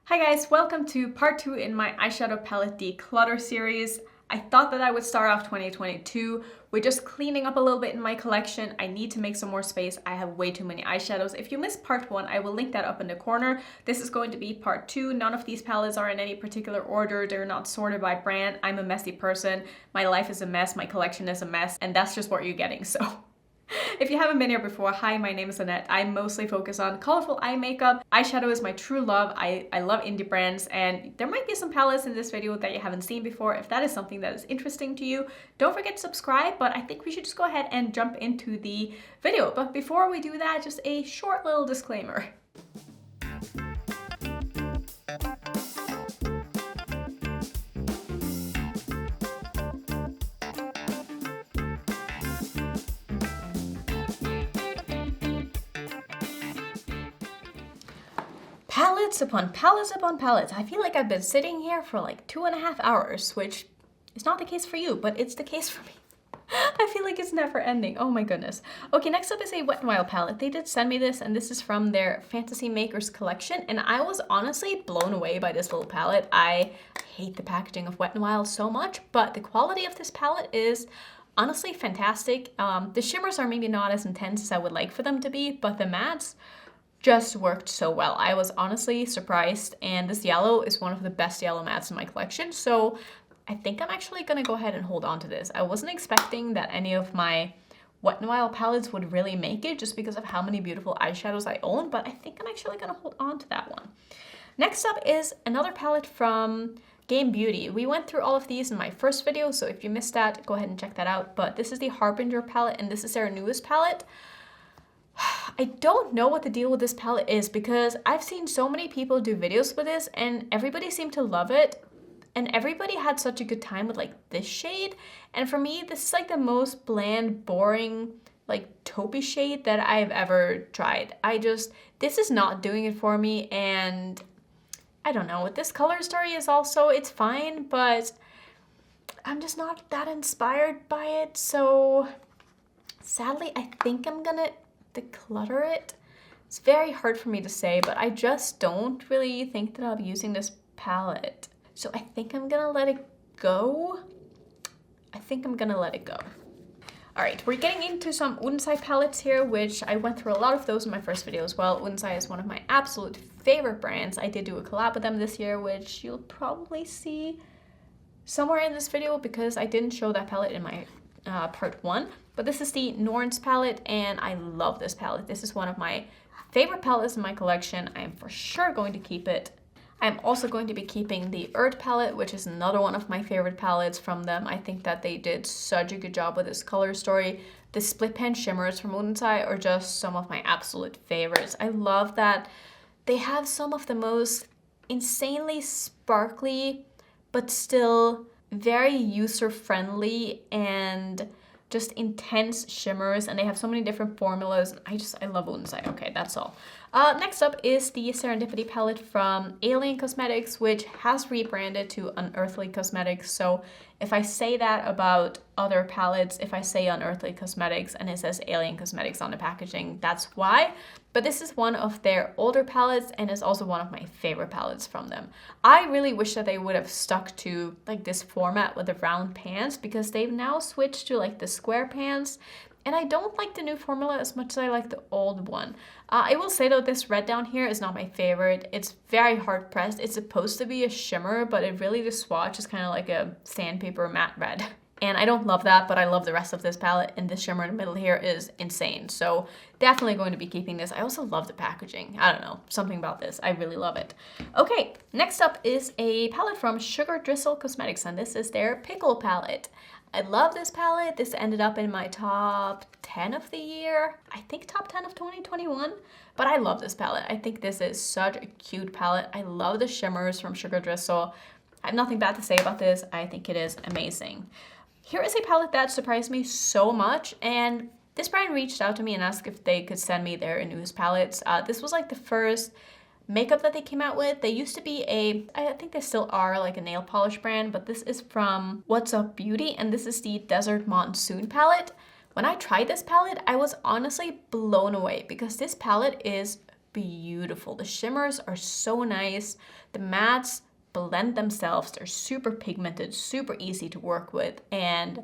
Hi guys, welcome to part 2 in my eyeshadow palette declutter series. I thought that I would start off 2022 with just cleaning up a little bit in my collection. I need to make some more space. I have way too many eyeshadows. If you missed part 1, I will link that up in the corner. This is going to be part 2. None of these palettes are in any particular order. They're not sorted by brand. I'm a messy person. My life is a mess. My collection is a mess. And that's just what you're getting. So if you haven't been here before, hi, my name is Annette. I mostly focus on colorful eye makeup. Eyeshadow is my true love. I love indie brands, and there might be some palettes in this video that you haven't seen before. If that is something that is interesting to you, don't forget to subscribe, but I think we should just go ahead and jump into the video. But before we do that, just a short little disclaimer. Palettes upon palettes upon palettes. I feel like I've been sitting here for like 2.5 hours, which is not the case for you, but it's the case for me. I feel like it's never ending. Oh my goodness. Okay, next up is a Wet n Wild palette. They did send me this, and this is from their Fantasy Makers collection, and I was honestly blown away by this little palette. I hate the packaging of Wet n Wild so much, but the quality of this palette is honestly fantastic. The shimmers are maybe not as intense as I would like for them to be, but the mattes just worked so well. I was honestly surprised, and this yellow is one of the best yellow mattes in my collection, so I think I'm actually gonna go ahead and hold on to this. I wasn't expecting that any of my Wet n Wild palettes would really make it just because of how many beautiful eyeshadows I own, but I think I'm actually gonna hold on to that one. Next up is another palette from Game Beauty. We went through all of these in my first video, so if you missed that, go ahead and check that out, but this is the Harbinger palette, and this is their newest palette. I don't know what the deal with this palette is because I've seen so many people do videos with this and everybody seemed to love it and everybody had such a good time with like this shade, and for me this is like the most bland, boring, like taupey shade that I've ever tried. This is not doing it for me, and I don't know, this color story is also, it's fine, but I'm just not that inspired by it, so sadly I think I'm gonna declutter it. It's very hard for me to say, but I just don't really think that I'll be using this palette. So I think I'm gonna let it go. All right, we're getting into some Urthleess palettes here, which I went through a lot of those in my first video as well. Urthleess is one of my absolute favorite brands. I did do a collab with them this year, which you'll probably see somewhere in this video because I didn't show that palette in my part 1. But this is the Norns palette, and I love this palette. This is one of my favorite palettes in my collection. I am for sure going to keep it. I'm also going to be keeping the Earth palette, which is another one of my favorite palettes from them. I think that they did such a good job with this color story. The split pen shimmers from Urthleess are just some of my absolute favorites. I love that they have some of the most insanely sparkly, but still very user-friendly and just intense shimmers, and they have so many different formulas. I love Urthleess. Okay, that's all. Next up is the Serendipity palette from Alien Cosmetics, which has rebranded to Unearthly Cosmetics. So if I say that about other palettes, if I say Unearthly Cosmetics and it says Alien Cosmetics on the packaging, that's why. But this is one of their older palettes and is also one of my favorite palettes from them. I really wish that they would have stuck to like this format with the round pans because they've now switched to like the square pans. And I don't like the new formula as much as I like the old one. I will say though, this red down here is not my favorite. It's very hard pressed. It's supposed to be a shimmer, but it really, the swatch is kind of like a sandpaper matte red. And I don't love that, but I love the rest of this palette, and this shimmer in the middle here is insane. So definitely going to be keeping this. I also love the packaging. I don't know, something about this. I really love it. Okay, next up is a palette from Sugar Drizzle Cosmetics, and this is their Pickle palette. I love this palette. This ended up in my top 10 of the year. I think top 10 of 2021, but I love this palette. I think this is such a cute palette. I love the shimmers from Sugar Drizzle. I have nothing bad to say about this. I think it is amazing. Here is a palette that surprised me so much, and this brand reached out to me and asked if they could send me their newest palettes. This was like the first makeup that they came out with. They used to be I think they still are like a nail polish brand, but this is from What's Up Beauty, and this is the Desert Monsoon palette. When I tried this palette, I was honestly blown away because this palette is beautiful. The shimmers are so nice. The mattes blend themselves. They're super pigmented, super easy to work with. And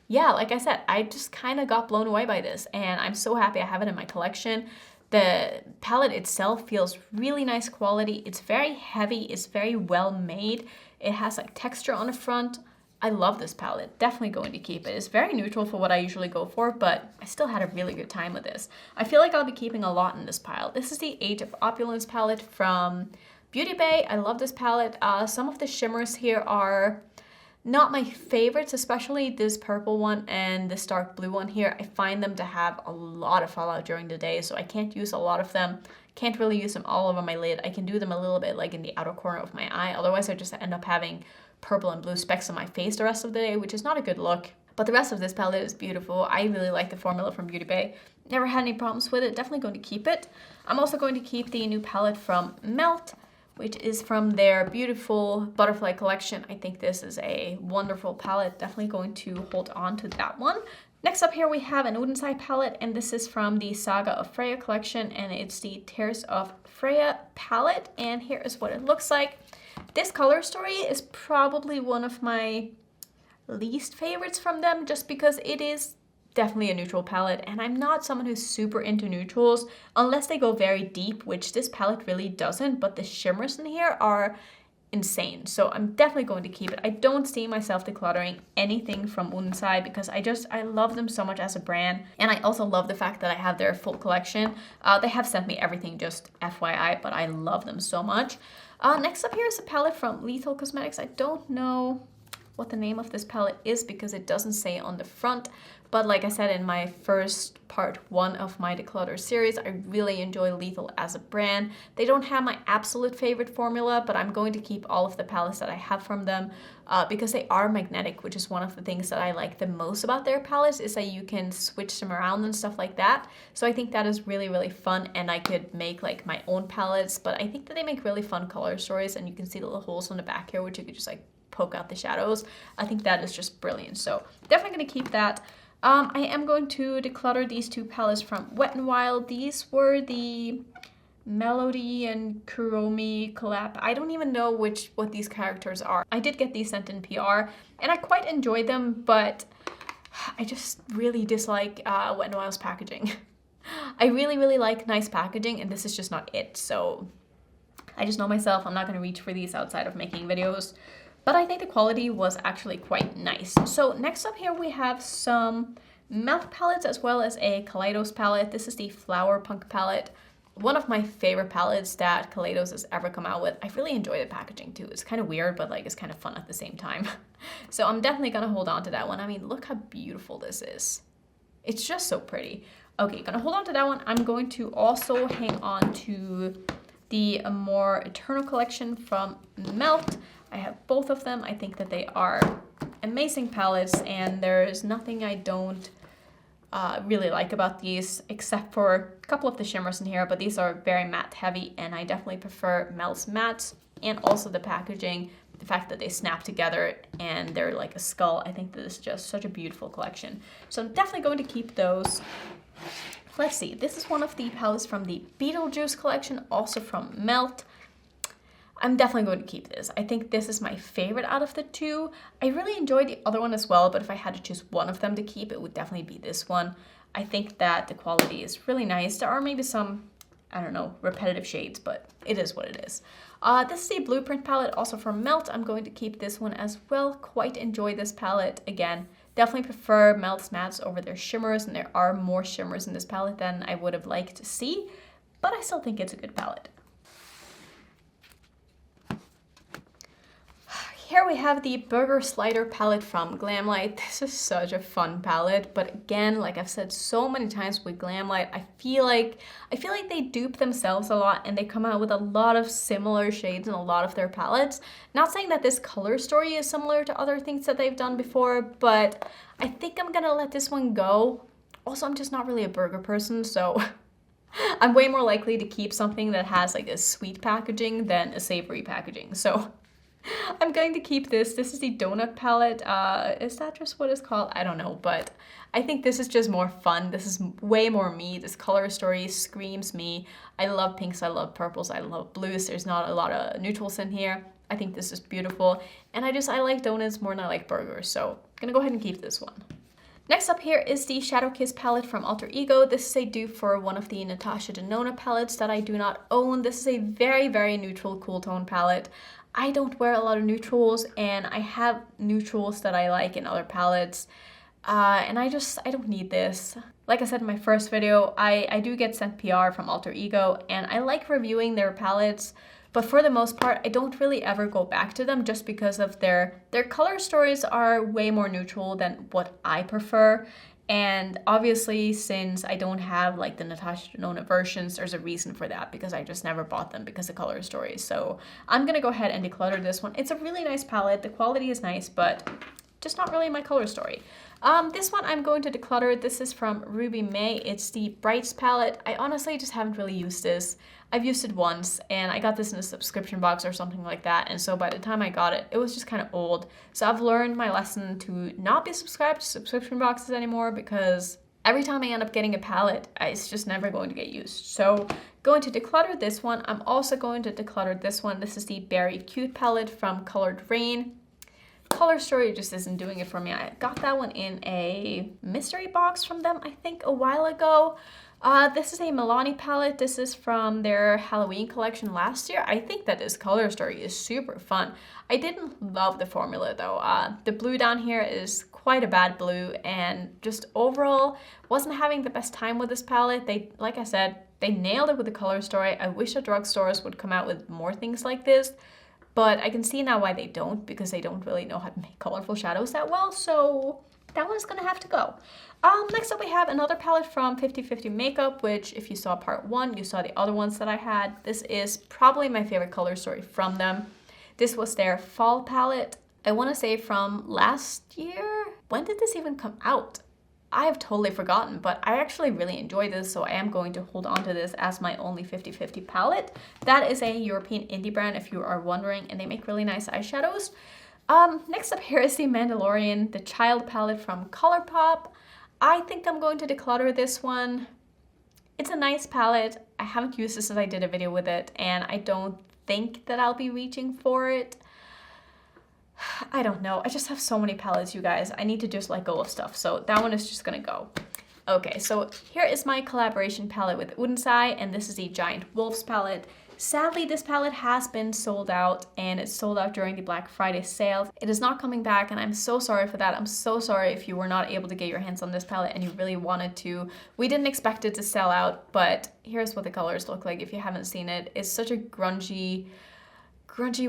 yeah, like I said, I just kind of got blown away by this, and I'm so happy I have it in my collection. The palette itself feels really nice quality. It's very heavy. It's very well made. It has like texture on the front. I love this palette. Definitely going to keep it. It's very neutral for what I usually go for, but I still had a really good time with this. I feel like I'll be keeping a lot in this pile. This is the Age of Opulence palette from Beauty Bay. I love this palette. Some of the shimmers here are not my favorites, especially this purple one and this dark blue one here. I find them to have a lot of fallout during the day, so I can't use a lot of them. Can't really use them all over my lid. I can do them a little bit like in the outer corner of my eye. Otherwise, I just end up having purple and blue specks on my face the rest of the day, which is not a good look. But the rest of this palette is beautiful. I really like the formula from Beauty Bay. Never had any problems with it. Definitely going to keep it. I'm also going to keep the new palette from Melt, which is from their beautiful butterfly collection. I think this is a wonderful palette. Definitely going to hold on to that one. Next up here we have an Udensai palette, and this is from the Saga of Freya collection, and it's the Tears of Freya palette, and here is what it looks like. This color story is probably one of my least favorites from them, just because it is definitely a neutral palette, and I'm not someone who's super into neutrals unless they go very deep, which this palette really doesn't, but the shimmers in here are insane. So I'm definitely going to keep it. I don't see myself decluttering anything from Udensai because I love them so much as a brand, and I also love the fact that I have their full collection. They have sent me everything, just FYI, but I love them so much. Next up here is a palette from Lethal Cosmetics. I don't know what the name of this palette is because it doesn't say on the front, but like I said in my first part 1 of my declutter series, I really enjoy Lethal as a brand. They don't have my absolute favorite formula, but I'm going to keep all of the palettes that I have from them because they are magnetic, which is one of the things that I like the most about their palettes, is that you can switch them around and stuff like that. So I think that is really, really fun, and I could make like my own palettes, but I think that they make really fun color stories, and you can see the little holes on the back here, which you could just like poke out the shadows. I think that is just brilliant. So definitely going to keep that. I am going to declutter these 2 palettes from Wet n Wild. These were the Melody and Kuromi collab. I don't even know what these characters are. I did get these sent in PR, and I quite enjoyed them, but I just really dislike Wet n Wild's packaging. I really, really like nice packaging, and this is just not it. So I just know myself, I'm not going to reach for these outside of making videos. But I think the quality was actually quite nice. So next up here we have some Melt palettes as well as a Kaleidos palette. This is the Flower Punk palette. One of my favorite palettes that Kaleidos has ever come out with. I really enjoy the packaging too. It's kind of weird, but like it's kind of fun at the same time. So I'm definitely gonna hold on to that one. I mean, look how beautiful this is. It's just so pretty. Okay, gonna hold on to that one. I'm going to also hang on to the more Eternal collection from Melt. I have both of them. I think that they are amazing palettes, and there's nothing I don't really like about these, except for a couple of the shimmers in here, but these are very matte heavy, and I definitely prefer Mel's mattes, and also the packaging, the fact that they snap together and they're like a skull. I think that is just such a beautiful collection. So I'm definitely going to keep those. Let's see, this is one of the palettes from the Beetlejuice collection, also from Melt. I'm definitely going to keep this. I think this is my favorite out of the 2. I really enjoyed the other one as well, but if I had to choose one of them to keep, it would definitely be this one. I think that the quality is really nice. There are maybe some, I don't know, repetitive shades, but it is what it is. This is the Blueprint palette, also from Melt. I'm going to keep this one as well. Quite enjoy this palette. Again, definitely prefer Melt's mattes over their shimmers, and there are more shimmers in this palette than I would have liked to see, but I still think it's a good palette. Here we have the Burger Slider palette from Glamlight. This is such a fun palette, but again, like I've said so many times with Glamlight, I feel like they dupe themselves a lot, and they come out with a lot of similar shades in a lot of their palettes. Not saying that this color story is similar to other things that they've done before, but I think I'm gonna let this one go. Also, I'm just not really a burger person, so I'm way more likely to keep something that has like a sweet packaging than a savory packaging. So I'm going to keep this. This is the donut palette. Is that just what it's called? I don't know, but I think this is just more fun. This is way more me. This color story screams me. I love pinks, I love purples, I love blues. There's not a lot of neutrals in here. I think this is beautiful. And I like donuts more than I like burgers. So I'm gonna go ahead and keep this one. Next up here is the Shadow Kiss palette from Alter Ego. This is a dupe for one of the Natasha Denona palettes that I do not own. This is a very, very neutral cool tone palette. I don't wear a lot of neutrals, and I have neutrals that I like in other palettes. And I don't need this. Like I said in my first video, I do get sent PR from Alter Ego, and I like reviewing their palettes. But for the most part, I don't really ever go back to them just because of their color stories are way more neutral than what I prefer. And obviously, since I don't have like the Natasha Denona versions, there's a reason for that because I just never bought them because of color stories. So I'm gonna go ahead and declutter this one. It's a really nice palette. The quality is nice, but just not really my color story. This one I'm going to declutter. This is from Ruby May. It's the Brights palette. I honestly just haven't really used this. I've used it once, and I got this in a subscription box or something like that, and so by the time I got it, it was just kind of old. So I've learned my lesson to not be subscribed to subscription boxes anymore because every time I end up getting a palette, it's just never going to get used. So going to declutter this one. I'm also going to declutter this one. This is the Berry Cute palette from Colored Rain. Color story just isn't doing it for me. I got that one in a mystery box from them, I think, a while ago. This is a Milani palette. This is from their Halloween collection last year. I think that this color story is super fun. I didn't love the formula though. The blue down here is quite a bad blue, and just overall wasn't having the best time with this palette. Like I said, they nailed it with the color story. I wish the drugstores would come out with more things like this. But I can see now why they don't, because they don't really know how to make colorful shadows that well, so that one's gonna have to go. Next up we have another palette from 50/50 Makeup, which if you saw part 1, you saw the other ones that I had. This is probably my favorite color story from them. This was their fall palette. I wanna say from last year? When did this even come out? I have totally forgotten, but I actually really enjoy this, so I am going to hold on to this as my only 50/50 palette. That is a European indie brand, if you are wondering, and they make really nice eyeshadows. Next up here is the Mandalorian, the Child palette from ColourPop. I think I'm going to declutter this one. It's a nice palette. I haven't used this since I did a video with it, and I don't think that I'll be reaching for it. I don't know. I just have so many palettes, you guys. I need to just let go of stuff. So that one is just gonna go. Okay, so here is my collaboration palette with Udensai, and this is the Giant Wolves palette. Sadly, this palette has been sold out, and it's sold out during the Black Friday sale. It is not coming back, and I'm so sorry for that. I'm so sorry if you were not able to get your hands on this palette and you really wanted to. We didn't expect it to sell out, but here's what the colors look like if you haven't seen it. It's such a grungy,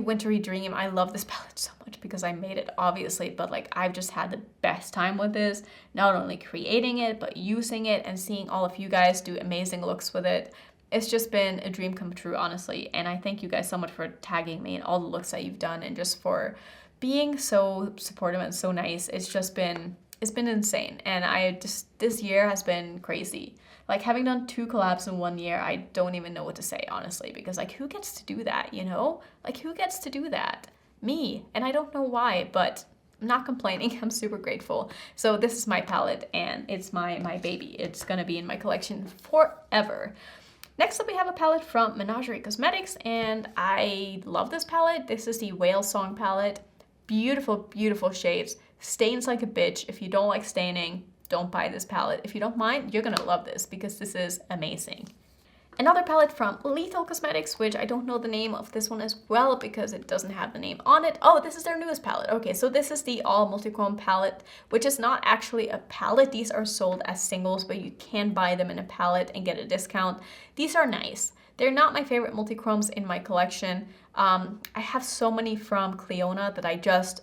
wintry dream. I love this palette so much because I made it, obviously, but like I've just had the best time with this, not only creating it but using it and seeing all of you guys do amazing looks with it. It's just been a dream come true, honestly, and I thank you guys so much for tagging me and all the looks that you've done and just for being so supportive and so nice. It's been insane, and this year has been crazy. Like, having done 2 collabs in 1 year, I don't even know what to say, honestly, because like, who gets to do that, you know? Like, who gets to do that? Me. And I don't know why, but I'm not complaining. I'm super grateful. So this is my palette, and it's my baby. It's gonna be in my collection forever. Next up, we have a palette from Menagerie Cosmetics, and I love this palette. This is the Whale Song palette. Beautiful, beautiful shades. Stains like a bitch. If you don't like staining, don't buy this palette. If you don't mind, you're gonna love this because this is amazing. Another palette from Lethal Cosmetics, which I don't know the name of this one as well because it doesn't have the name on it. Oh, this is their newest palette. Okay, so this is the All Multichrome palette, which is not actually a palette. These are sold as singles, but you can buy them in a palette and get a discount. These are nice. They're not my favorite multichromes in my collection. I have so many from Cleona that I just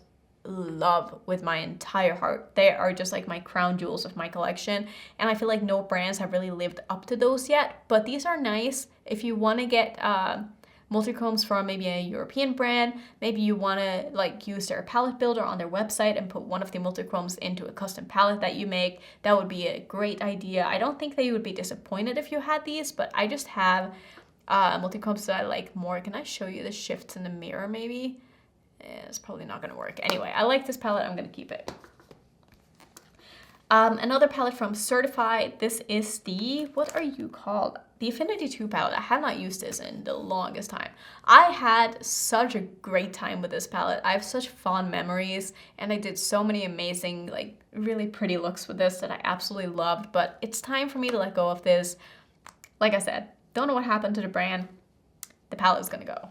love with my entire heart. They are just like my crown jewels of my collection, and I feel like no brands have really lived up to those yet, but these are nice. If you want to get multichromes from maybe a European brand, maybe you want to like use their palette builder on their website and put one of the multichromes into a custom palette that you make, that would be a great idea. I don't think they would be disappointed if you had these, but I just have multichromes that I like more. Can I show you the shifts in the mirror maybe? It's probably not gonna work. Anyway, I like this palette, I'm gonna keep it. Another palette from Certified. This is the, what are you called? The Affinity 2 palette. I have not used this in the longest time. I had such a great time with this palette. I have such fond memories, and I did so many amazing, like, really pretty looks with this that I absolutely loved, but it's time for me to let go of this. Like I said, don't know what happened to the brand. The palette is gonna go.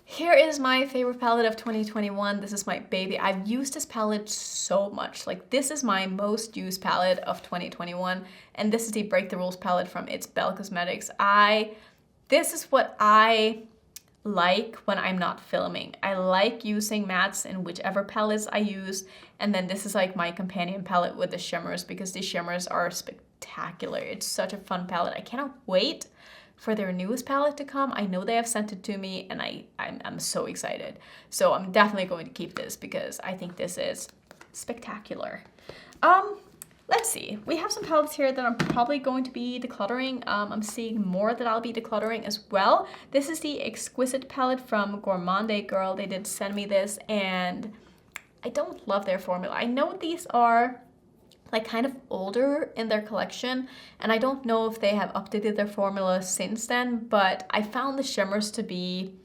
Here is my favorite palette of 2021. This is my baby. I've used this palette so much. Like, this is my most used palette of 2021. And this is the Break the Rules palette from It's Belle Cosmetics. This is what I like when I'm not filming. I like using mattes in whichever palettes I use. And then this is like my companion palette with the shimmers, because the shimmers are spectacular. It's such a fun palette. I cannot wait for their newest palette to come. I know they have sent it to me, and I'm so excited. So I'm definitely going to keep this because I think this is spectacular. Let's see. We have some palettes here that I'm probably going to be decluttering. I'm seeing more that I'll be decluttering as well. This is the Exquisite palette from Gourmande Girl. They did send me this, and I don't love their formula. I know these are like kind of older in their collection, and I don't know if they have updated their formula since then, but I found the shimmers to be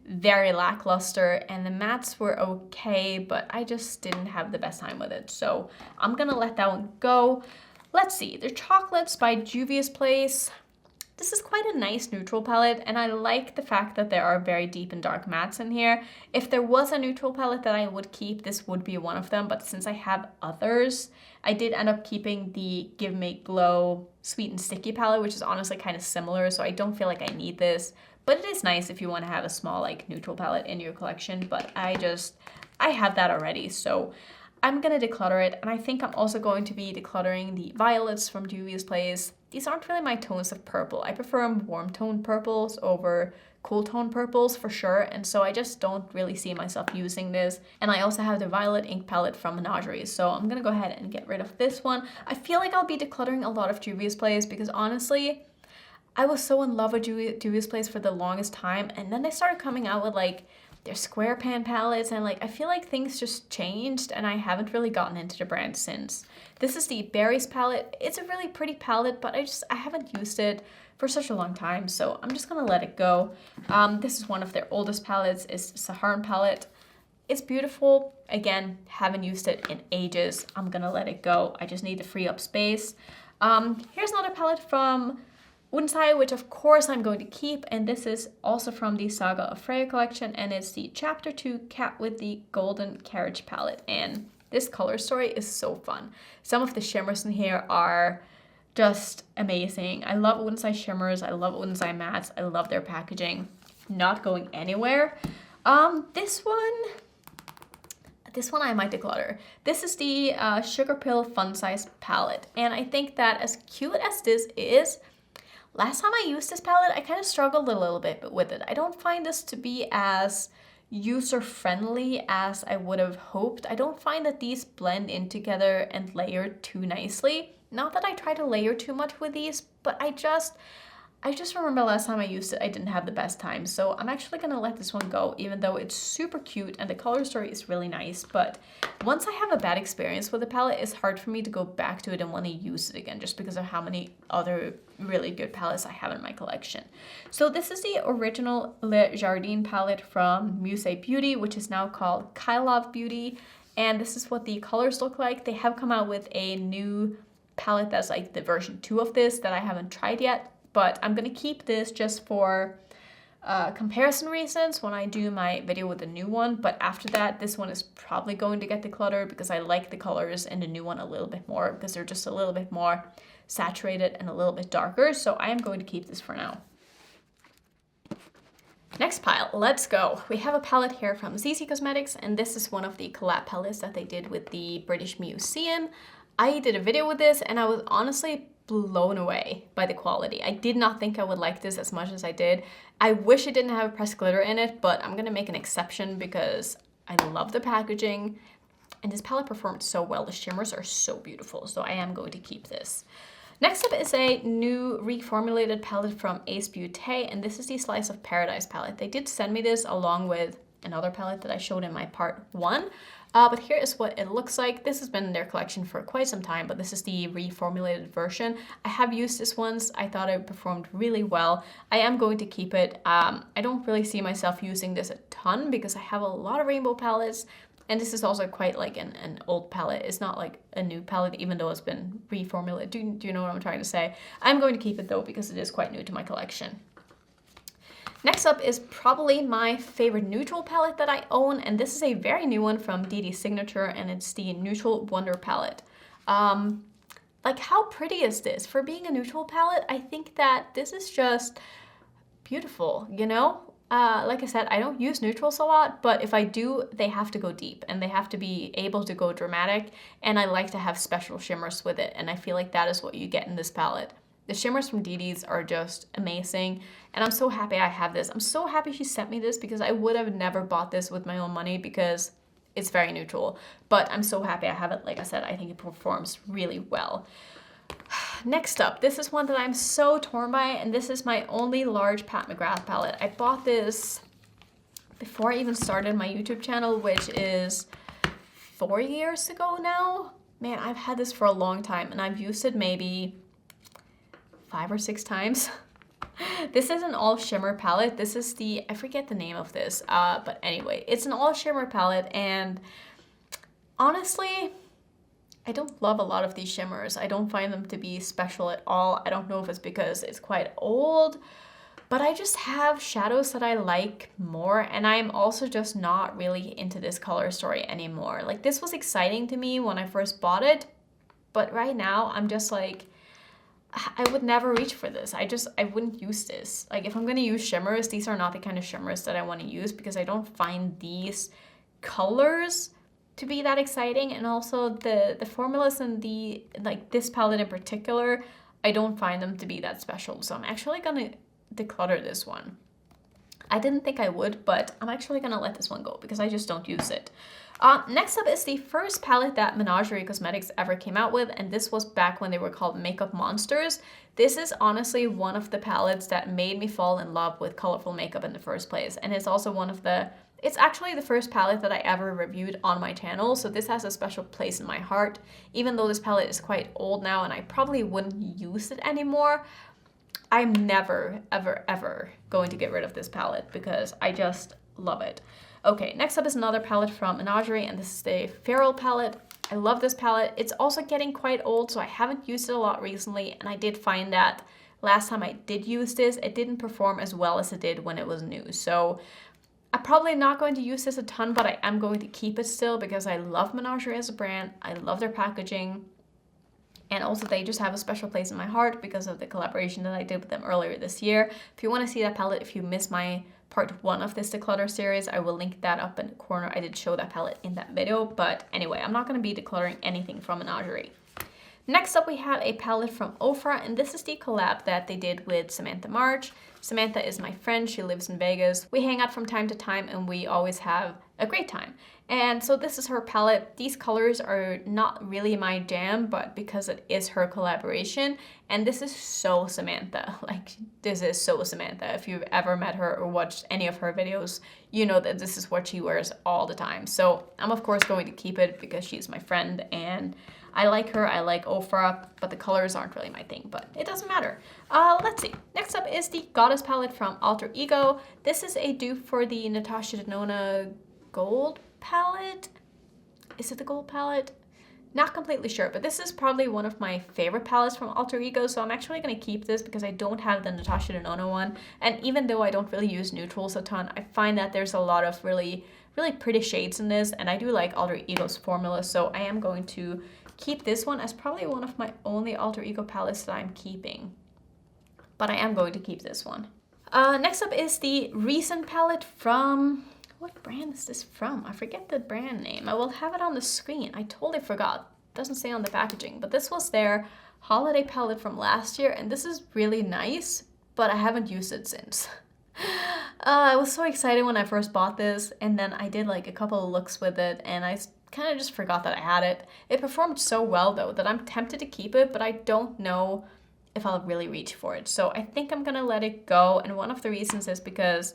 very lackluster, and the mattes were okay, but I just didn't have the best time with it, so I'm gonna let that one go. Let's see, the Chocolates by Juvia's Place. This is quite a nice neutral palette, and I like the fact that there are very deep and dark mattes in here. If there was a neutral palette that I would keep, this would be one of them, but since I have others, I did end up keeping the Give Me Glow Sweet and Sticky palette, which is honestly kind of similar, so I don't feel like I need this. But it is nice if you want to have a small like neutral palette in your collection, but I have that already, so I'm gonna declutter it. And I think I'm also going to be decluttering the Violets from Juvia's Place. These aren't really my tones of purple. I prefer warm tone purples over cool tone purples for sure, and so I just don't really see myself using this. And I also have the Violet ink palette from Menagerie, so I'm gonna go ahead and get rid of this one. I feel like I'll be decluttering a lot of Juvia's Place because honestly, I was so in love with Juvia's Place for the longest time, and then they started coming out with like their square pan palettes, and like I feel like things just changed, and I haven't really gotten into the brand since. This is the Berries palette. It's a really pretty palette, but I haven't used it for such a long time, so I'm just gonna let it go. This is one of their oldest palettes. It's the Saharan palette. It's beautiful. Again, haven't used it in ages. I'm gonna let it go. I just need to free up space. Here's another palette from Unsai, which of course I'm going to keep, and this is also from the Saga of Freya collection, and it's the Chapter 2 Cat with the Golden Carriage palette, and this color story is so fun. Some of the shimmers in here are just amazing. I love Unsai shimmers, I love Unsai mattes, I love their packaging. Not going anywhere. This one I might declutter. This is the Sugar Pill Fun Size palette, and I think that as cute as this is, last time I used this palette, I kind of struggled a little bit with it. I don't find this to be as user-friendly as I would have hoped. I don't find that these blend in together and layer too nicely. Not that I try to layer too much with these, but I just remember last time I used it, I didn't have the best time. So I'm actually gonna let this one go, even though it's super cute and the color story is really nice. But once I have a bad experience with the palette, it's hard for me to go back to it and want to use it again, just because of how many other really good palettes I have in my collection. So this is the original Le Jardin palette from Musée Beauty, which is now called Collab Beauty. And this is what the colors look like. They have come out with a new palette that's like the version 2 of this that I haven't tried yet. But I'm gonna keep this just for comparison reasons when I do my video with the new one. But after that, this one is probably going to get decluttered because I like the colors in the new one a little bit more because they're just a little bit more saturated and a little bit darker. So I am going to keep this for now. Next pile, let's go. We have a palette here from ZZ Cosmetics, and this is one of the collab palettes that they did with the British Museum. I did a video with this and I was honestly blown away by the quality. I did not think I would like this as much as I did. I wish it didn't have a pressed glitter in it, but I'm gonna make an exception because I love the packaging and this palette performed so well. The shimmers are so beautiful, so I am going to keep this. Next up is a new reformulated palette from Ace Beauté, and this is the Slice of Paradise palette. They did send me this along with another palette that I showed in my part 1. But here is what it looks like. This has been in their collection for quite some time, but this is the reformulated version. I have used this once. I thought it performed really well. I am going to keep it. I don't really see myself using this a ton because I have a lot of rainbow palettes, and this is also quite like an old palette. It's not like a new palette, even though it's been reformulated. Do you know what I'm trying to say? I'm going to keep it though because it is quite new to my collection. Next up is probably my favorite neutral palette that I own, and this is a very new one from DD's Signature, and it's the Neutral Wonder palette. Like, how pretty is this? For being a neutral palette, I think that this is just beautiful, you know? Like I said, I don't use neutrals a lot, but if I do, they have to go deep and they have to be able to go dramatic, and I like to have special shimmers with it, and I feel like that is what you get in this palette. The shimmers from DD's are just amazing, and I'm so happy I have this. I'm so happy she sent me this because I would have never bought this with my own money because it's very neutral. But I'm so happy I have it. Like I said, I think it performs really well. Next up, this is one that I'm so torn by, and this is my only large Pat McGrath palette. I bought this before I even started my YouTube channel, which is 4 years ago now. Man, I've had this for a long time, and I've used it maybe 5 or 6 times. This is an all shimmer palette. This is the, I forget the name of this, but anyway, it's an all shimmer palette, and honestly, I don't love a lot of these shimmers. I don't find them to be special at all. I don't know if it's because it's quite old, but I just have shadows that I like more, and I'm also just not really into this color story anymore. Like, this was exciting to me when I first bought it, but right now I'm just like, I would never reach for this. I wouldn't use this. Like, if I'm gonna use shimmers, these are not the kind of shimmers that I want to use because I don't find these colors to be that exciting. And also the formulas in the, like this palette in particular, I don't find them to be that special. So I'm actually gonna declutter this one. I didn't think I would, but I'm actually gonna let this one go because I just don't use it. Next up is the first palette that Menagerie Cosmetics ever came out with, and this was back when they were called Makeup Monsters. This is honestly one of the palettes that made me fall in love with colorful makeup in the first place, and it's also one of the, it's actually the first palette that I ever reviewed on my channel, so this has a special place in my heart. Even though this palette is quite old now and I probably wouldn't use it anymore, I'm never, ever, ever going to get rid of this palette because I just love it. Okay, next up is another palette from Menagerie, and this is the Referral palette. I love this palette. It's also getting quite old, so I haven't used it a lot recently, and I did find that last time I did use this, it didn't perform as well as it did when it was new. So I'm probably not going to use this a ton, but I am going to keep it still because I love Menagerie as a brand. I love their packaging. And also they just have a special place in my heart because of the collaboration that I did with them earlier this year. If you want to see that palette, if you missed my part 1 of this declutter series, I will link that up in the corner. I did show that palette in that video, but anyway, I'm not going to be decluttering anything from Menagerie. Next up, we have a palette from Rephr, and this is the collab that they did with Samantha March. Samantha is my friend. She lives in Vegas. We hang out from time to time, and we always have a great time. And so this is her palette. These colors are not really my jam, but because it is her collaboration, and this is so Samantha. Like, this is so Samantha. If you've ever met her or watched any of her videos, you know that this is what she wears all the time. So I'm of course going to keep it because she's my friend and I like her, I like Rephr, but the colors aren't really my thing, but it doesn't matter. Let's see. Next up is the Goddess palette from Alter Ego. This is a dupe for the Natasha Denona Gold palette. Is it the gold palette? Not completely sure, but this is probably one of my favorite palettes from Alter Ego, so I'm actually going to keep this because I don't have the Natasha Denona one, and even though I don't really use neutrals a ton, I find that there's a lot of really pretty shades in this, and I do like Alter Ego's formula, so I am going to keep this one as probably one of my only Alter Ego palettes that I'm keeping. But I am going to keep this one. Next up is the recent palette from... What brand is this from? I forget the brand name. I will have it on the screen. I totally forgot. It doesn't say on the packaging. But this was their holiday palette from last year. And this is really nice, but I haven't used it since. I was so excited when I first bought this. And then I did like a couple of looks with it. And I kind of just forgot that I had it. It performed so well though that I'm tempted to keep it. But I don't know if I'll really reach for it. So I think I'm going to let it go. And one of the reasons is because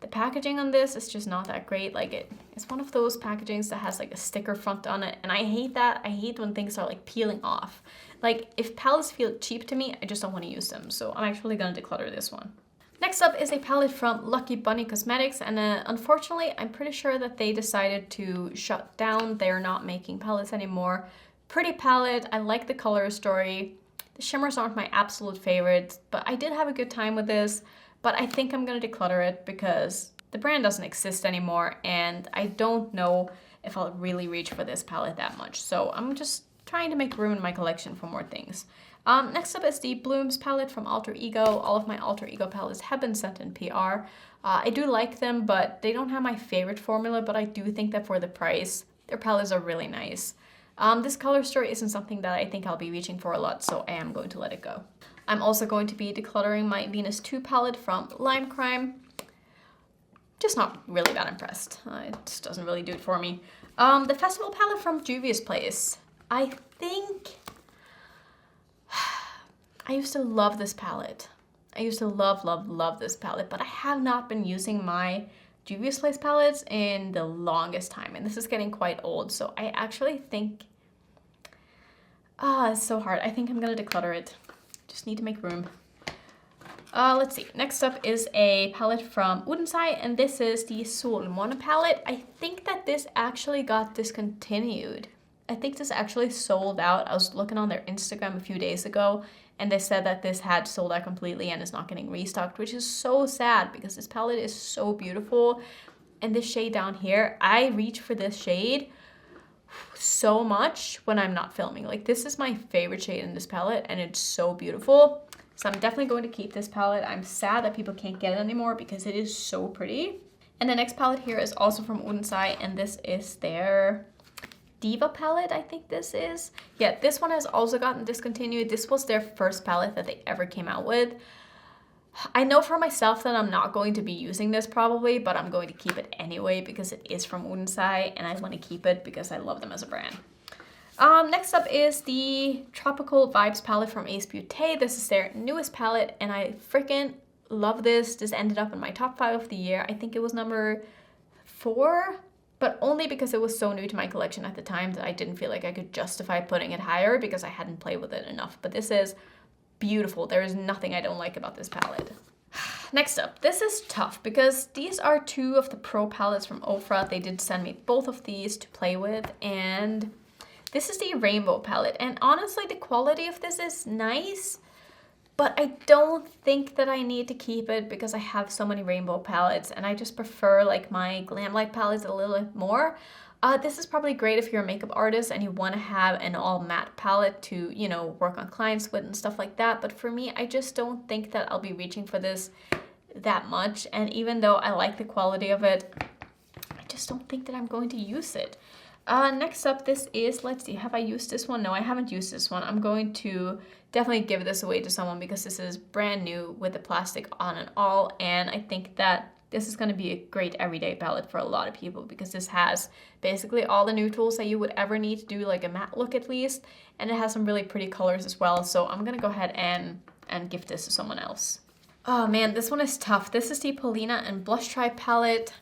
The packaging on this is just not that great. Like it's one of those packagings that has like a sticker front on it, and I hate that. I hate when things are like peeling off. Like if palettes feel cheap to me, I just don't want to use them. So I'm actually gonna declutter this one. Next up is a palette from Lucky Bunny Cosmetics, and unfortunately, I'm pretty sure that they decided to shut down. They're not making palettes anymore. Pretty palette. I like the color story. The shimmers aren't my absolute favorite, but I did have a good time with this. But I think I'm gonna declutter it because the brand doesn't exist anymore, and I don't know if I'll really reach for this palette that much. So I'm just trying to make room in my collection for more things. Next up is the Blooms palette from Alter Ego. All of my Alter Ego palettes have been sent in PR. I do like them, but they don't have my favorite formula, but I do think that for the price, their palettes are really nice. This color story isn't something that I think I'll be reaching for a lot, so I am going to let it go. I'm also going to be decluttering my Venus 2 palette from Lime Crime. Just not really that impressed. It just doesn't really do it for me. The Festival palette from Juvia's Place. I think... I used to love this palette. I used to love this palette, but I have not been using my Juvia's Place palettes in the longest time, and this is getting quite old, so I actually think... it's so hard. I think I'm gonna declutter it. Just need to make room. Let's see. Next up is a palette from Udensai, and this is the Solmon palette. I think that this actually got discontinued. I think this actually sold out. I was looking on their Instagram a few days ago, and they said that this had sold out completely and is not getting restocked, which is so sad because this palette is so beautiful. And this shade down here, I reach for this shade so much when I'm not filming. Like, this is my favorite shade in this palette, and it's so beautiful. So I'm definitely going to keep this palette. I'm sad that people can't get it anymore because it is so pretty. And the next palette here is also from Udensai, and this is their Diva palette, I think this is. Yeah, this one has also gotten discontinued. This was their first palette that they ever came out with. I know for myself that I'm not going to be using this probably, but I'm going to keep it anyway because it is from Udensai, and I want to keep it because I love them as a brand. Next up is the Tropical Vibes palette from Ace Beauté. This is their newest palette, and I freaking love this. This ended up in my top 5 of the year. I think it was number 4, but only because it was so new to my collection at the time that I didn't feel like I could justify putting it higher because I hadn't played with it enough. But this is beautiful. There is nothing I don't like about this palette. Next up, this is tough because these are 2 of the Pro palettes from Rephr. They did send me both of these to play with, and this is the Rainbow palette. And honestly, the quality of this is nice, but I don't think that I need to keep it because I have so many Rainbow palettes, and I just prefer like my Glamlight palettes a little bit more. This is probably great if you're a makeup artist and you want to have an all matte palette to, you know, work on clients with and stuff like that. But for me, I just don't think that I'll be reaching for this that much. And even though I like the quality of it, I just don't think that I'm going to use it. Next up, this is, let's see, have I used this one? No, I haven't used this one. I'm going to definitely give this away to someone because this is brand new with the plastic on and all. And I think that this is going to be a great everyday palette for a lot of people because this has basically all the neutrals that you would ever need to do like a matte look at least. And it has some really pretty colors as well. So I'm going to go ahead and gift this to someone else. Oh man, this one is tough. This is the Polina and Blush Tribe palette.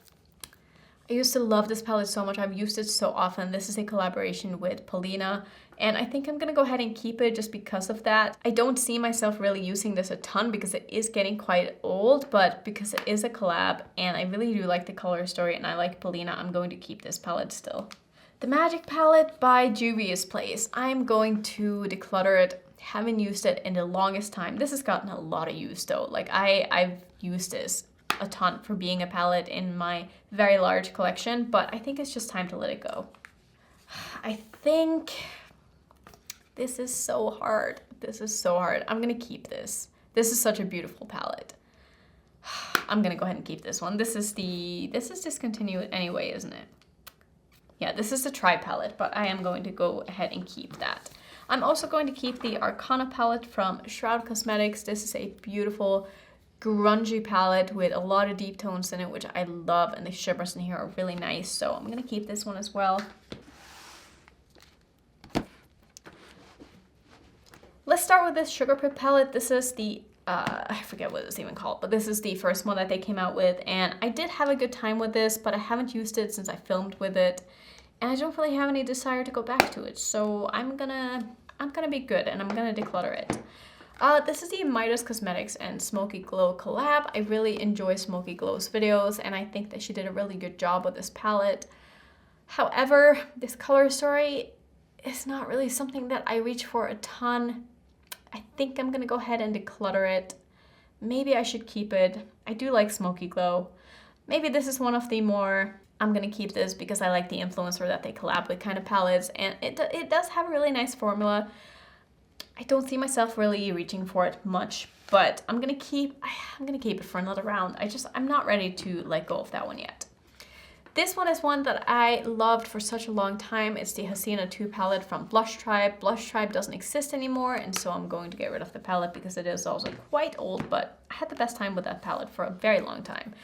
I used to love this palette so much. I've used it so often. This is a collaboration with Polina, and I think I'm gonna go ahead and keep it just because of that. I don't see myself really using this a ton because it is getting quite old, but because it is a collab and I really do like the color story and I like Polina, I'm going to keep this palette still. The Magic palette by Juvia's Place. I'm going to declutter it. Haven't used it in the longest time. This has gotten a lot of use though. Like I've used this a ton for being a palette in my very large collection, but I think it's just time to let it go. I think this is so hard. This is so hard. I'm gonna keep this. This is such a beautiful palette. I'm gonna go ahead and keep this one. This is discontinued anyway, isn't it? Yeah, this is the Tri palette, but I am going to go ahead and keep that. I'm also going to keep the Arcana palette from Shroud Cosmetics. This is a beautiful grungy palette with a lot of deep tones in it, which I love, and the shimmers in here are really nice, so I'm gonna keep this one as well. Let's start with this Sugar Pip palette. This is the I forget what it's even called, but this is the first one that they came out with, and I did have a good time with this, but I haven't used it since I filmed with it, and I don't really have any desire to go back to it, so I'm gonna be good, and I'm gonna declutter it. This is the Midas Cosmetics and Smoky Glow collab. I really enjoy Smoky Glow's videos, and I think that she did a really good job with this palette. However, this color story is not really something that I reach for a ton. I think I'm gonna go ahead and declutter it. Maybe I should keep it. I do like Smoky Glow. Maybe this is one of the more, I'm gonna keep this because I like the influencer that they collab with kind of palettes, and it does have a really nice formula. I don't see myself really reaching for it much, but I'm gonna keep it for another round. I'm not ready to let go of that one yet. This one is one that I loved for such a long time. It's the Hasina 2 palette from Blush Tribe. Blush Tribe doesn't exist anymore, and so I'm going to get rid of the palette because it is also quite old, but I had the best time with that palette for a very long time.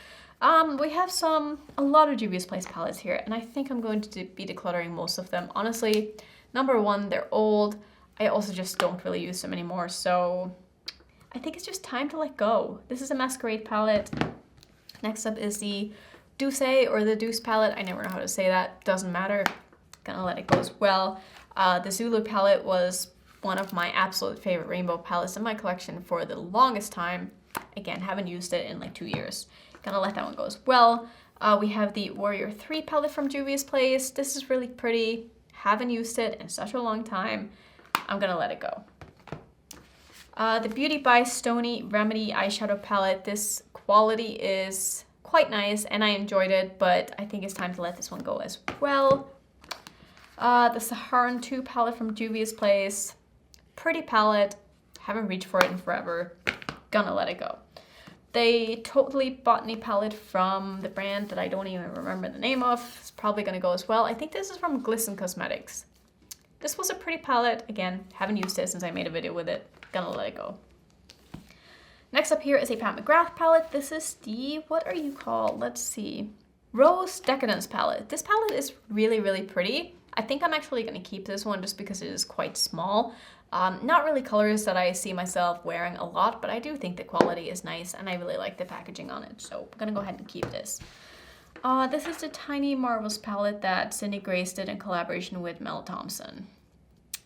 We have a lot of Juvia's Place palettes here, and I think I'm going to be decluttering most of them. Honestly, number one, they're old. I also just don't really use them anymore, so I think it's just time to let go. This is a Masquerade palette. Next up is the Douce or the Deuce palette. I never know how to say that. Doesn't matter. Gonna let it go as well. The Zulu palette was one of my absolute favorite rainbow palettes in my collection for the longest time. Again, haven't used it in like 2 years. Gonna let that one go as well. We have the Warrior 3 palette from Juvia's Place. This is really pretty. Haven't used it in such a long time. I'm gonna let it go. The Beauty by Stony Remedy eyeshadow palette. This quality is quite nice and I enjoyed it, but I think it's time to let this one go as well. The Saharan 2 palette from Juvia's Place. Pretty palette. Haven't reached for it in forever. Gonna let it go. The Totally Botany palette from the brand that I don't even remember the name of. It's probably gonna go as well. I think this is from Glisten Cosmetics. This was a pretty palette. Again, haven't used it since I made a video with it. Gonna let it go. Next up here is a Pat McGrath palette. This is the, what are you called? Let's see. Rose Decadence palette. This palette is really, really pretty. I think I'm actually going to keep this one just because it is quite small. Not really colors that I see myself wearing a lot, but I do think the quality is nice and I really like the packaging on it. So I'm going to go ahead and keep this. This is the Tiny Marvels palette that Cindy Grace did in collaboration with Mel Thompson.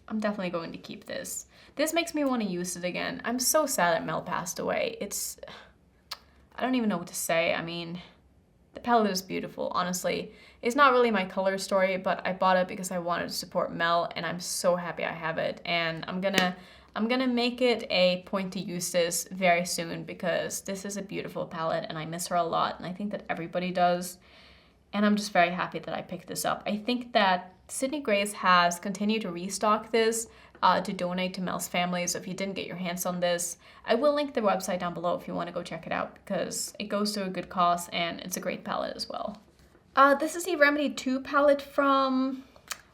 I'm definitely going to keep this. This makes me want to use it again. I'm so sad that Mel passed away. I don't even know what to say. I mean, the palette is beautiful, honestly. It's not really my color story, but I bought it because I wanted to support Mel, and I'm so happy I have it. And I'm gonna make it a point to use this very soon because this is a beautiful palette and I miss her a lot, and I think that everybody does. And I'm just very happy that I picked this up. I think that Sydney Grace has continued to restock this to donate to Mel's family, so if you didn't get your hands on this, I will link the website down below if you want to go check it out because it goes to a good cause and it's a great palette as well. This is the Remedy 2 palette from,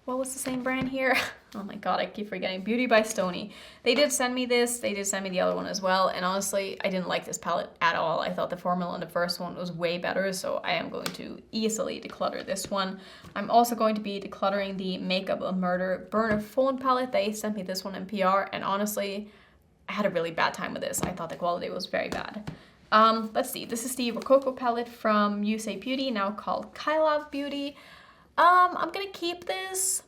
what was the same brand here? Oh my god, I keep forgetting. Beauty by Stony. They did send me this. They did send me the other one as well. And honestly, I didn't like this palette at all. I thought the formula on the first one was way better. So I am going to easily declutter this one. I'm also going to be decluttering the Makeup a Murder Burner Phone palette. They sent me this one in PR. And honestly, I had a really bad time with this. I thought the quality was very bad. Let's see. This is the Rococo palette from USA Beauty, now called Collab Beauty. I'm gonna keep this.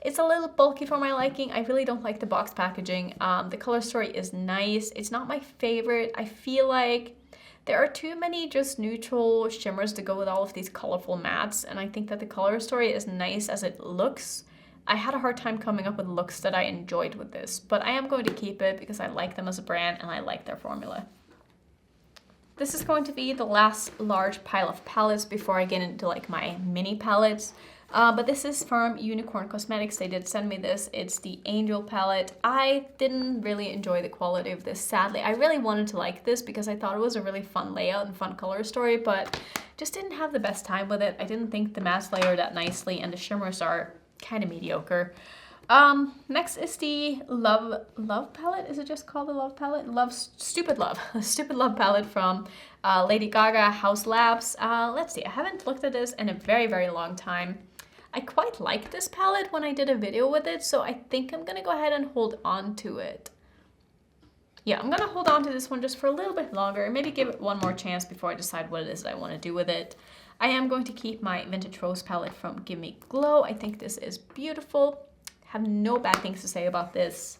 It's a little bulky for my liking. I really don't like the box packaging. The color story is nice. It's not my favorite. I feel like there are too many just neutral shimmers to go with all of these colorful mattes, and I think that the color story is nice as it looks. I had a hard time coming up with looks that I enjoyed with this, but I am going to keep it because I like them as a brand and I like their formula. This is going to be the last large pile of palettes before I get into like my mini palettes. But this is from Unicorn Cosmetics. They did send me this. It's the Angel palette. I didn't really enjoy the quality of this, sadly. I really wanted to like this because I thought it was a really fun layout and fun color story, but just didn't have the best time with it. I didn't think the mattes layered that nicely and the shimmers are kind of mediocre. Next is the Love palette. Is it just called the Love palette? Stupid Love palette from Lady Gaga House Labs. Let's see, I haven't looked at this in a very, very long time. I quite liked this palette when I did a video with it, so I think I'm gonna go ahead and hold on to it. Yeah, I'm gonna hold on to this one just for a little bit longer, maybe give it one more chance before I decide what it is that I want to do with it. I am going to keep my Vintage Rose palette from Give Me Glow. I think this is beautiful. Have no bad things to say about this.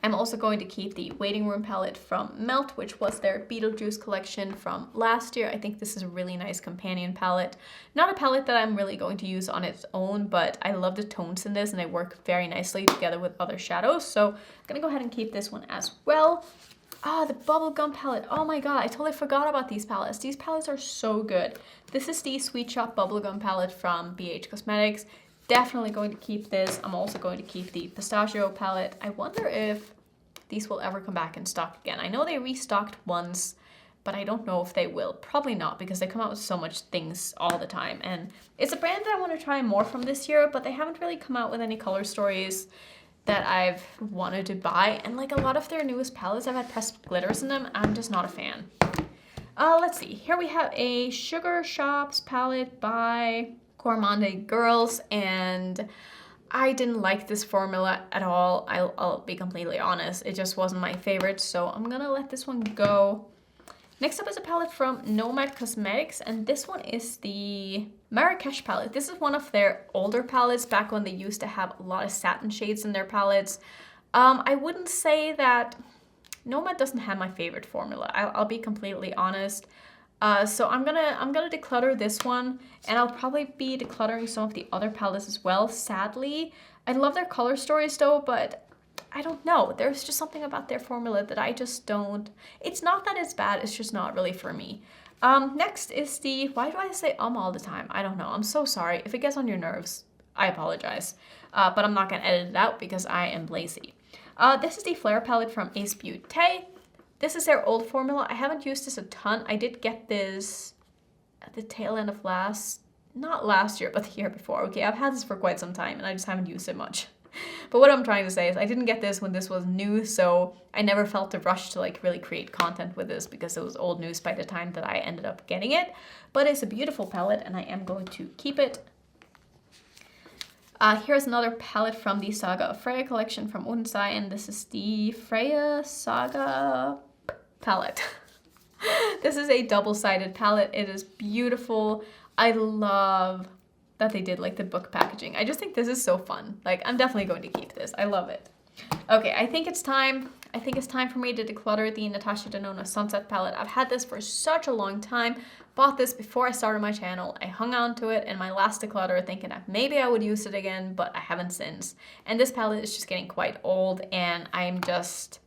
I'm also going to keep the Waiting Room palette from Melt, which was their Beetlejuice collection from last year. I think this is a really nice companion palette. Not a palette that I'm really going to use on its own, but I love the tones in this and they work very nicely together with other shadows. So I'm gonna go ahead and keep this one as well. Ah, the Bubblegum palette. Oh my god, I totally forgot about these palettes. These palettes are so good. This is the Sweet Shop Bubblegum palette from BH Cosmetics. Definitely going to keep this. I'm also going to keep the Pistachio palette. I wonder if these will ever come back in stock again. I know they restocked once, but I don't know if they will. Probably not, because they come out with so much things all the time. And it's a brand that I want to try more from this year, but they haven't really come out with any color stories that I've wanted to buy. And like a lot of their newest palettes have had pressed glitters in them. I'm just not a fan. Let's see. Here we have a Sugar Shops palette by Gourmande Girls, and I didn't like this formula at all. I'll be completely honest. It just wasn't my favorite, so I'm gonna let this one go. Next up is a palette from Nomad Cosmetics, and this one is the Marrakesh palette. This is one of their older palettes, back when they used to have a lot of satin shades in their palettes. I wouldn't say that Nomad doesn't have my favorite formula. I'll be completely honest. So I'm gonna declutter this one, and I'll probably be decluttering some of the other palettes as well, sadly. I love their color stories though, but I don't know. There's just something about their formula that I just don't... It's not that it's bad, it's just not really for me. Next is the... Why do I say all the time? I don't know. I'm so sorry. If it gets on your nerves, I apologize. But I'm not gonna edit it out because I am lazy. This is the Flare palette from Ace Beauté. This is their old formula. I haven't used this a ton. I did get this at the tail end of not last year, but the year before. Okay, I've had this for quite some time and I just haven't used it much. But what I'm trying to say is I didn't get this when this was new, so I never felt the rush to like really create content with this because it was old news by the time that I ended up getting it. But it's a beautiful palette and I am going to keep it. Here's another palette from the Saga of Freya collection from Unsai, and this is the Freya Saga palette. This is a double-sided palette. It is beautiful. I love that they did like the book packaging. I just think this is so fun. Like, I'm definitely going to keep this. I love it. Okay, I think it's time for me to declutter the Natasha Denona Sunset palette. I've had this for such a long time. Bought this before I started my channel. I hung on to it in my last declutter thinking that maybe I would use it again, but I haven't since. And this palette is just getting quite old and I just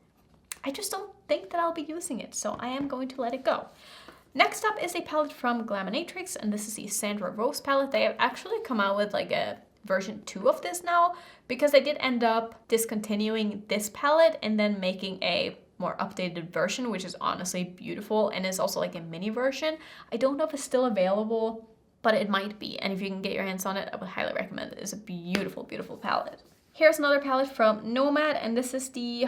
don't think that I'll be using it. So I am going to let it go. Next up is a palette from Glaminatrix, and this is the Sandra Rose palette. They have actually come out with like a version 2 of this now, because they did end up discontinuing this palette and then making a more updated version, which is honestly beautiful and is also like a mini version. I don't know if it's still available, but it might be, and if you can get your hands on it, I would highly recommend it. It's a beautiful, beautiful palette. Here's another palette from Nomad, and this is the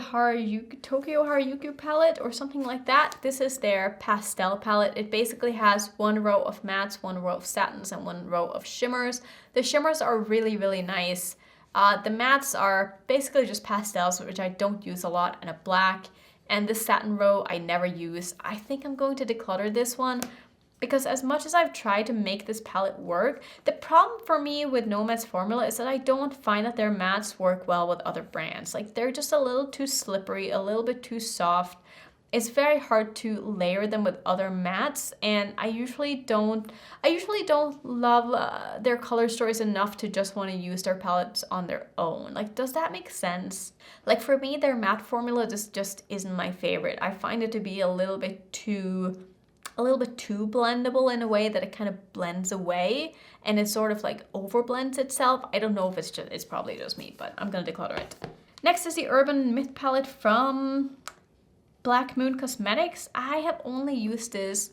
Tokyo Harajuku palette or something like that. This is their pastel palette. It basically has one row of mattes, one row of satins, and one row of shimmers. The shimmers are really, really nice. The mattes are basically just pastels, which I don't use a lot, and a black. And this satin row I never use. I think I'm going to declutter this one, because as much as I've tried to make this palette work, the problem for me with Nomad's formula is that I don't find that their mattes work well with other brands. Like, they're just a little too slippery, a little bit too soft. It's very hard to layer them with other mattes, and I usually don't love their color stories enough to just want to use their palettes on their own. Like, does that make sense? Like, for me, their matte formula just isn't my favorite. I find it to be a little bit too blendable in a way that it kind of blends away and it sort of like overblends itself. I don't know if it's probably just me, but I'm gonna declutter it. Next is the Urban Myth palette from Black Moon Cosmetics. I have only used this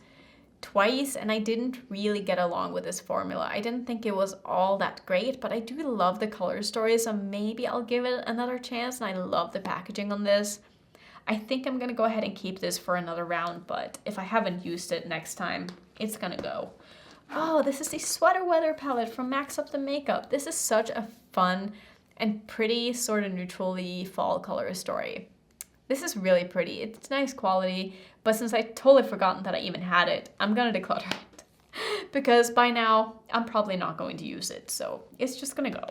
twice and I didn't really get along with this formula. I didn't think it was all that great, but I do love the color story, so maybe I'll give it another chance, and I love the packaging on this. I think I'm gonna go ahead and keep this for another round, but if I haven't used it next time, it's gonna go. Oh, this is the Sweater Weather palette from Max Up the Makeup. This is such a fun and pretty sort of neutrally fall color story. This is really pretty. It's nice quality, but since I totally forgotten that I even had it, I'm gonna declutter it. Because by now, I'm probably not going to use it, so it's just gonna go.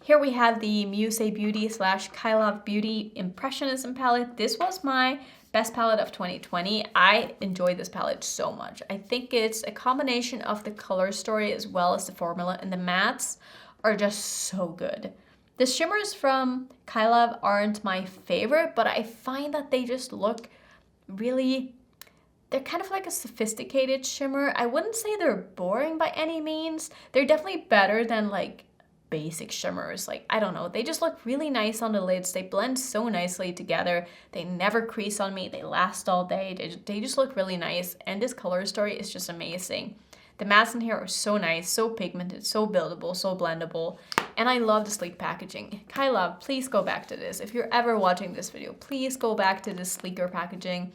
Here we have the Muse Beauty / collab Beauty Impressionism palette. This was my best palette of 2020. I enjoyed this palette so much. I think it's a combination of the color story as well as the formula, and the mattes are just so good. The shimmers from collab aren't my favorite, but I find that they just look really, they're kind of like a sophisticated shimmer. I wouldn't say they're boring by any means. They're definitely better than like basic shimmers. Like, I don't know, they just look really nice on the lids. They blend so nicely together. They never crease on me. They last all day. They just look really nice. And this color story is just amazing. The mattes in here are so nice, so pigmented, so buildable, so blendable. And I love the sleek packaging. collab, please go back to this. If you're ever watching this video, please go back to this sleeker packaging.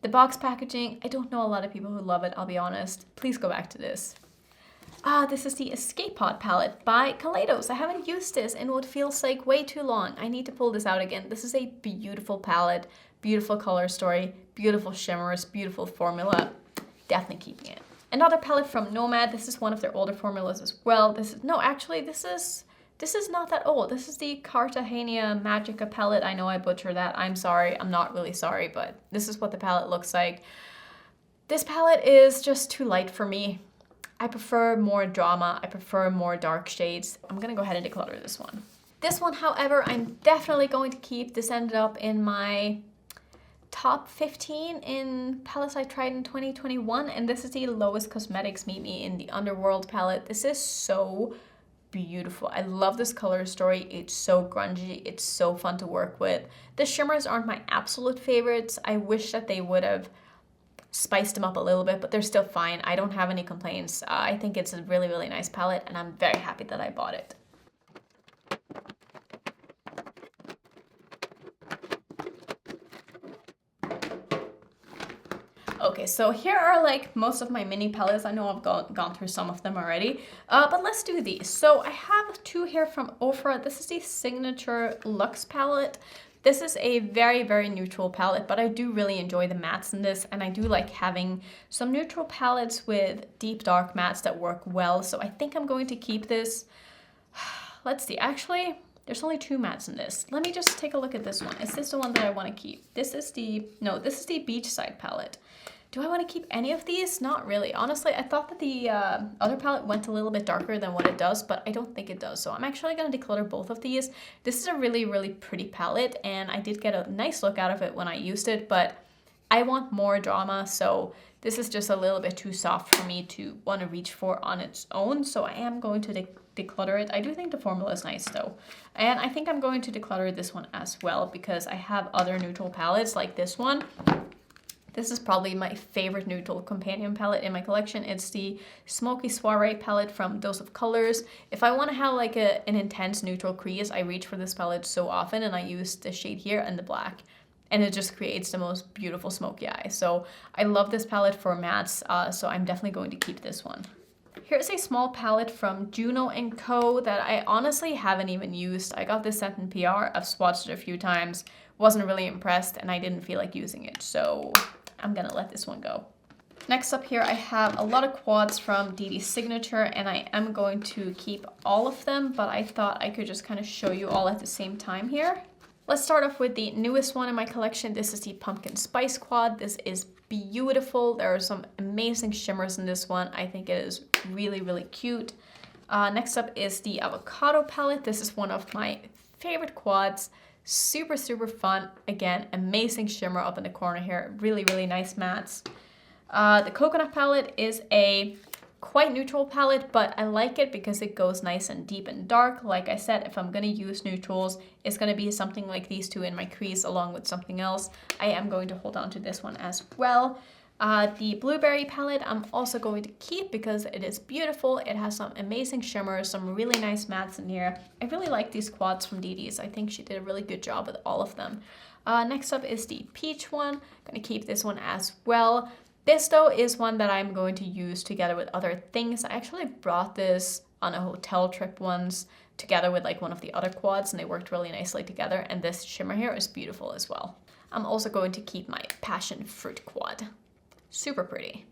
The box packaging, I don't know a lot of people who love it, I'll be honest. Please go back to this. This is the Escape Pod palette by Kaleidos. I haven't used this in what feels like way too long. I need to pull this out again. This is a beautiful palette, beautiful color story, beautiful shimmers, beautiful formula. Definitely keeping it. Another palette from Nomad. This is one of their older formulas as well. This is not that old. This is the Cartagena Magica palette. I know I butchered that. I'm sorry. I'm not really sorry, but this is what the palette looks like. This palette is just too light for me. I prefer more drama. I prefer more dark shades. I'm gonna go ahead and declutter this one. This one, however, I'm definitely going to keep. This ended up in my top 15 in palettes I tried in 2021, and this is the Lowest Cosmetics Meet Me in the Underworld palette. This is so beautiful. I love this color story. It's so grungy. It's so fun to work with. The shimmers aren't my absolute favorites. I wish that they would have spiced them up a little bit, but they're still fine. I don't have any complaints. I think it's a really, really nice palette, and I'm very happy that I bought it. Okay, so here are like most of my mini palettes. I know I've gone through some of them already, but let's do these. So I have two here from Rephr. This is the Signature Luxe palette. This is a very, very neutral palette, but I do really enjoy the mattes in this, and I do like having some neutral palettes with deep dark mattes that work well, so I think I'm going to keep this. Let's see, actually, there's only two mattes in this. Let me just take a look at this one. Is this the one that I want to keep? This is the Beachside palette. Do I want to keep any of these? Not really. Honestly, I thought that the other palette went a little bit darker than what it does, but I don't think it does. So I'm actually going to declutter both of these. This is a really, really pretty palette, and I did get a nice look out of it when I used it, but I want more drama, so this is just a little bit too soft for me to want to reach for on its own, so I am going to declutter it. I do think the formula is nice though, and I think I'm going to declutter this one as well because I have other neutral palettes like this one. This is probably my favorite neutral companion palette in my collection. It's the Smoky Soiree palette from Dose of Colors. If I want to have like an intense neutral crease, I reach for this palette so often, and I use the shade here and the black. And it just creates the most beautiful smoky eye. So I love this palette for mattes, so I'm definitely going to keep this one. Here's a small palette from Juno & Co. that I honestly haven't even used. I got this sent in PR. I've swatched it a few times, wasn't really impressed, and I didn't feel like using it. So I'm gonna let this one go. Next up here, I have a lot of quads from DD's Signature, and I am going to keep all of them, but I thought I could just kind of show you all at the same time here. Let's start off with the newest one in my collection. This is the Pumpkin Spice Quad. This is beautiful. There are some amazing shimmers in this one. I think it is really, really cute. Next up is the Avocado palette. This is one of my favorite quads. Super, super fun. Again, amazing shimmer up in the corner here. Really, really nice mattes. The Coconut palette is a quite neutral palette, but I like it because it goes nice and deep and dark. Like I said, if I'm going to use neutrals, it's going to be something like these two in my crease along with something else. I am going to hold on to this one as well. The Blueberry palette I'm also going to keep because it is beautiful. It has some amazing shimmers, some really nice mattes in here. I really like these quads from DD's. I think she did a really good job with all of them. Next up is the Peach one. I'm going to keep this one as well. This though is one that I'm going to use together with other things. I actually brought this on a hotel trip once together with like one of the other quads, and they worked really nicely together, and this shimmer here is beautiful as well. I'm also going to keep my Passion Fruit Quad. Super pretty.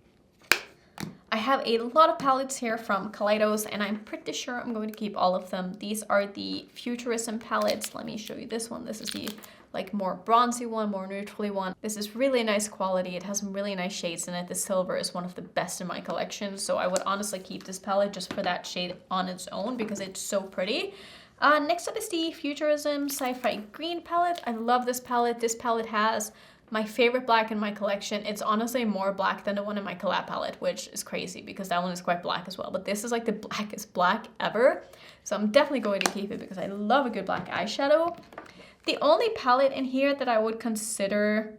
I have a lot of palettes here from Kaleidos, and I'm pretty sure I'm going to keep all of them. These are the Futurism palettes. Let me show you this one. This is the like more bronzy one, more neutrally one. This is really nice quality. It has some really nice shades in it. The silver is one of the best in my collection, so I would honestly keep this palette just for that shade on its own because it's so pretty. Next up is the Futurism Sci-Fi Green palette. I love this palette. This palette has my favorite black in my collection. It's honestly more black than the one in my collab palette, which is crazy because that one is quite black as well. But this is like the blackest black ever. So I'm definitely going to keep it because I love a good black eyeshadow. The only palette in here that I would consider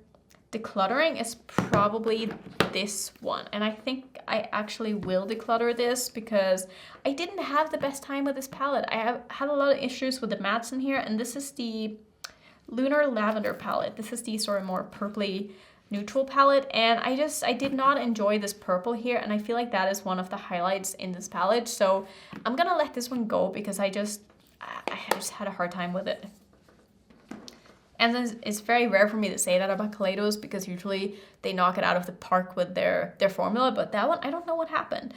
decluttering is probably this one. And I think I actually will declutter this because I didn't have the best time with this palette. I have had a lot of issues with the mattes in here, and this is the Lunar Lavender palette. This is the sort of more purpley neutral palette, and I did not enjoy this purple here, and I feel like that is one of the highlights in this palette. So I'm gonna let this one go because I just had a hard time with it. And then it's very rare for me to say that about Kaleidos because usually they knock it out of the park with their formula, but that one, I don't know what happened.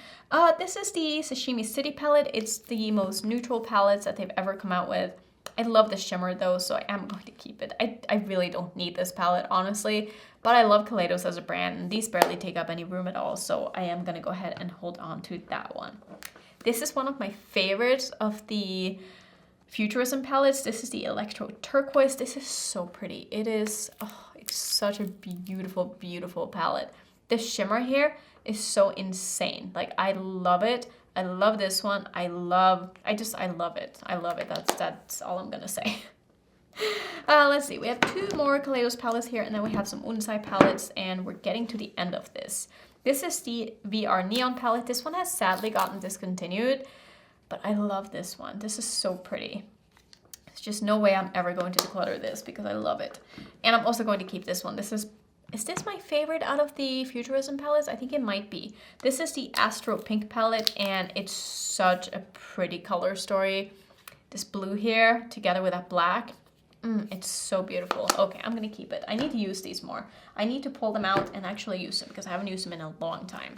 This is the Sashimi City palette. It's the most neutral palettes that they've ever come out with. I love the shimmer though, so I am going to keep it. I really don't need this palette, honestly, but I love Kaleidos as a brand, and these barely take up any room at all, so I am gonna go ahead and hold on to that one. This is one of my favorites of the Futurism palettes. This is the Electro Turquoise. This is so pretty. It is, oh, it's such a beautiful, beautiful palette. The shimmer here is so insane. Like, I love it. I love this one. I love it. I love it. That's all I'm gonna say. Let's see. We have two more Kaleidos palettes here, and then we have some Unsai palettes, and we're getting to the end of this. This is the VR Neon palette. This one has sadly gotten discontinued, but I love this one. This is so pretty. There's just no way I'm ever going to declutter this because I love it. And I'm also going to keep this one. Is this my favorite out of the Futurism palettes? I think it might be. This is the Astro Pink palette, and it's such a pretty color story. This blue here together with that black. It's so beautiful. Okay, I'm gonna keep it. I need to use these more. I need to pull them out and actually use them because I haven't used them in a long time.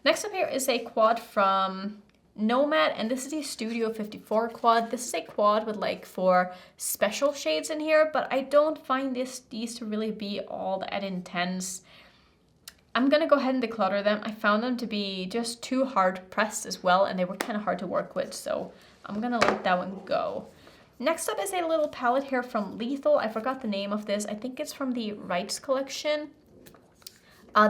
Next up here is a quad from Nomad, and this is the Studio 54 quad. This is a quad with like 4 special shades in here, but I don't find these to really be all that intense. I'm gonna go ahead and declutter them. I found them to be just too hard pressed as well, and they were kind of hard to work with, so I'm gonna let that one go. Next up is a little palette here from Lethal. I forgot the name of this. I think it's from the Rights collection.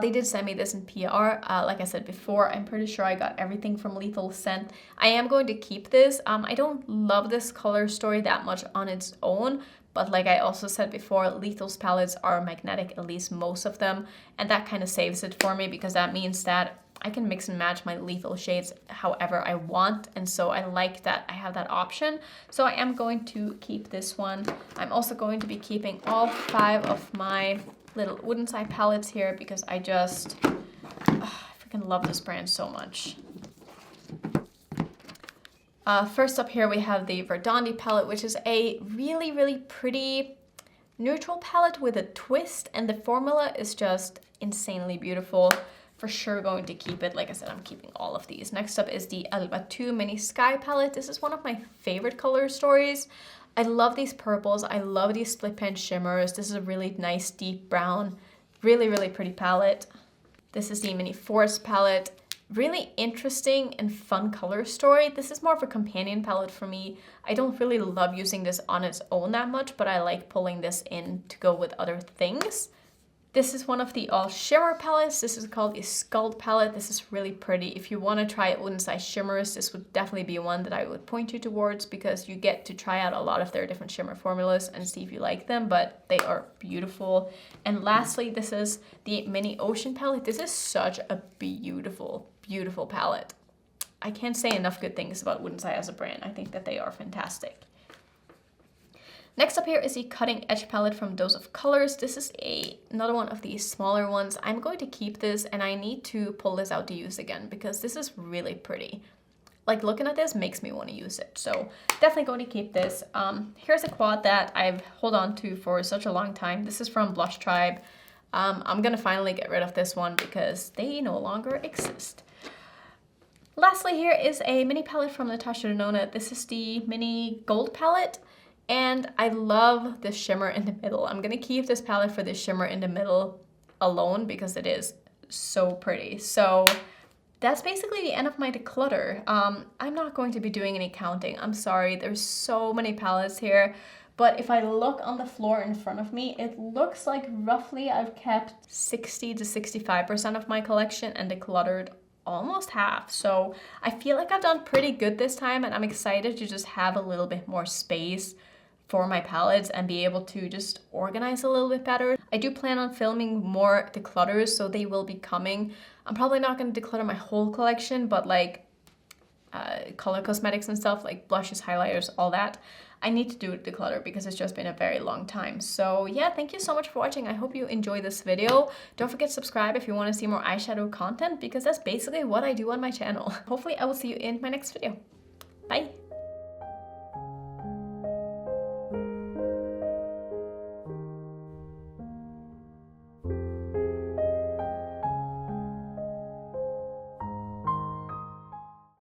They did send me this in PR. Like I said before, I'm pretty sure I got everything from Lethal sent. I am going to keep this. I don't love this color story that much on its own, but like I also said before, Lethal's palettes are magnetic, at least most of them, and that kind of saves it for me because that means that I can mix and match my Lethal shades however I want, and so I like that I have that option. So I am going to keep this one. I'm also going to be keeping all 5 of my little wooden side palettes here because I just freaking love this brand so much. First up here we have the Verdandi palette, which is a really, really pretty neutral palette with a twist, and the formula is just insanely beautiful. For sure going to keep it. Like I said, I'm keeping all of these. Next up is the Alba 2 Mini Sky palette. This is one of my favorite color stories. I love these purples. I love these split pan shimmers. This is a really nice deep brown. Really, really pretty palette. This is the Mini Forest palette. Really interesting and fun color story. This is more of a companion palette for me. I don't really love using this on its own that much, but I like pulling this in to go with other things. This is one of the all shimmer palettes. This is called the Skuld palette. This is really pretty. If you want to try wooden size shimmers, this would definitely be one that I would point you towards because you get to try out a lot of their different shimmer formulas and see if you like them, but they are beautiful. And lastly, this is the Mini Ocean palette. This is such a beautiful, beautiful palette. I can't say enough good things about Wooden Side as a brand. I think that they are fantastic. Next up here is the Cutting Edge palette from Dose of Colors. This is another one of these smaller ones. I'm going to keep this, and I need to pull this out to use again because this is really pretty. like looking at this makes me want to use it. So definitely going to keep this. Here's a quad that I've held on to for such a long time. This is from Blush Tribe. I'm gonna finally get rid of this one because they no longer exist. Lastly, here is a mini palette from Natasha Denona. This is the mini gold palette, and I love the shimmer in the middle. I'm gonna keep this palette for the shimmer in the middle alone because it is so pretty. So that's basically the end of my declutter. I'm not going to be doing any counting. I'm sorry, there's so many palettes here. But if I look on the floor in front of me, it looks like roughly I've kept 60 to 65% of my collection and decluttered almost half. So I feel like I've done pretty good this time, and I'm excited to just have a little bit more space for my palettes and be able to just organize a little bit better. I do plan on filming more declutters, so they will be coming. I'm probably not going to declutter my whole collection, but like color cosmetics and stuff like blushes, highlighters, all that. I need to do declutter because it's just been a very long time. So yeah, thank you so much for watching. I hope you enjoyed this video. Don't forget to subscribe if you want to see more eyeshadow content because that's basically what I do on my channel. Hopefully I will see you in my next video.